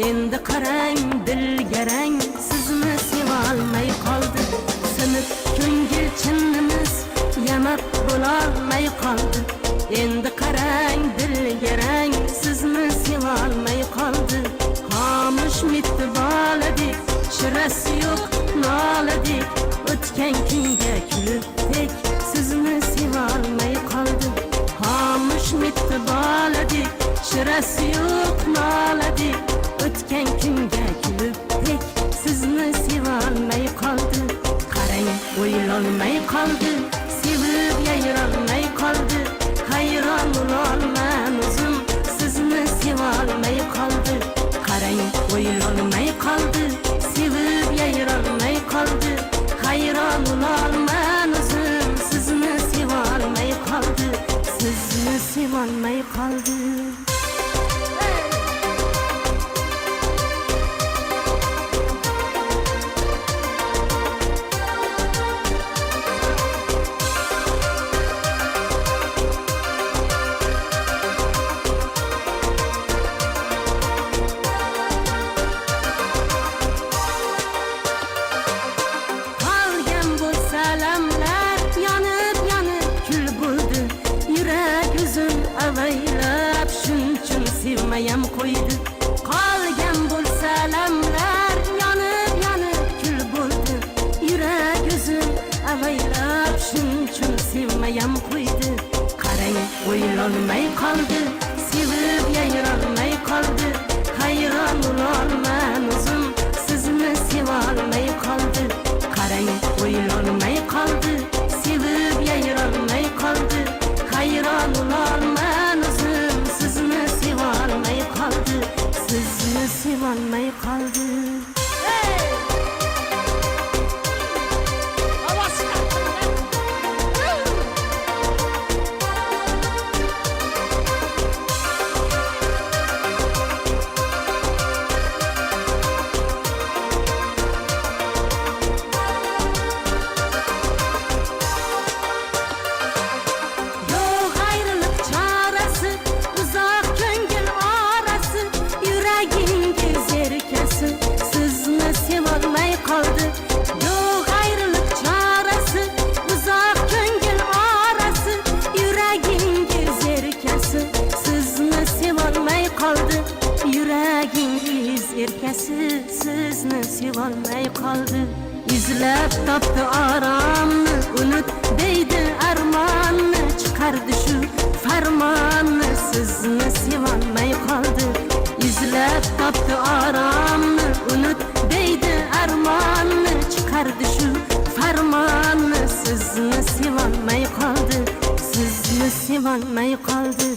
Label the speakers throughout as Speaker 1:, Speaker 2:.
Speaker 1: endi qarang dilgarang sizni sevolmay qoldi. Sinib ko'ngil chinnimiz yamab bo'lolmay qoldi. Endi qarang dilgarang sizni sevolmay qoldi. Xomush mitti boladik, shirasi yo'q noladik, o'tgan kunga kulib tek sizni sevolmay qoldi. Xomush mitti boladik, shirasi yo'q noladik, o'tgan kunga kulib tek sizni sevolmay qoldi. Qarang o'ylolmay qoldi, sevib yayrolmay qoldi. Hayron bo'lolman o'zim sizni sevolmay qoldi. Qarang o'ylolmay qoldi, sevib yayrolmay qoldi. Hayron bo'lolman o'zim sizni sevolmay qoldi. Sizni sevolmay qoldi. Avaylab shunchun sevmayam qo'ydi. Qolgan bo'lsa lamlar yonib kul bo'ldi. Yurak o'zim avaylab shunchun sevmayam qo'ydi. Qarang o'ylolmay qoldi, sevib yayrolmay qoldi. Hayron bo'lolman o'zim sizni sevolmay qoldi. Qarang o'ylolmay qoldi, sevib yayrolmay qoldi. Hayron bo'lolman o'zim sizni sevolmay qoldi. Sizni sevolmay qoldi. Yo'q ayriliq chorasi, uzoq ko'ngil orasi, yuragingiz erkasi sizni sevolmay qoldi. Yuragingiz erkasi sizni sevolmay qoldi. Izlab topdi oromni, unut deydi armonni, chiqardi shu farmonni sizni sevolmay qoldi. Izlab topdi oromni, unut deydi armonni, chiqardi shu farmonni sizni sevolmay qoldi. Sizni sevolmay qoldi.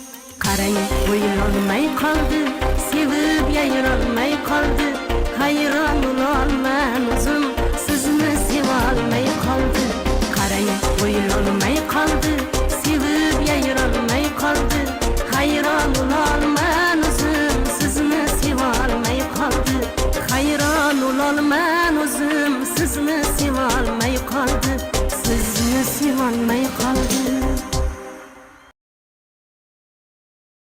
Speaker 1: Qarang o'ylolmay qoldi, sevib yayrolmay qoldi. Hayron bo'lolman o'zim sizni sevolmay qoldi. Qarang o'ylolmay qoldi, sevib yayrolmay qoldi. Hayron bo'lolman o'zim sizni sevolmay qoldi. Hayron bo'lolman o'zim sizni sevolmay qoldi. Sizni sevolmay qoldi.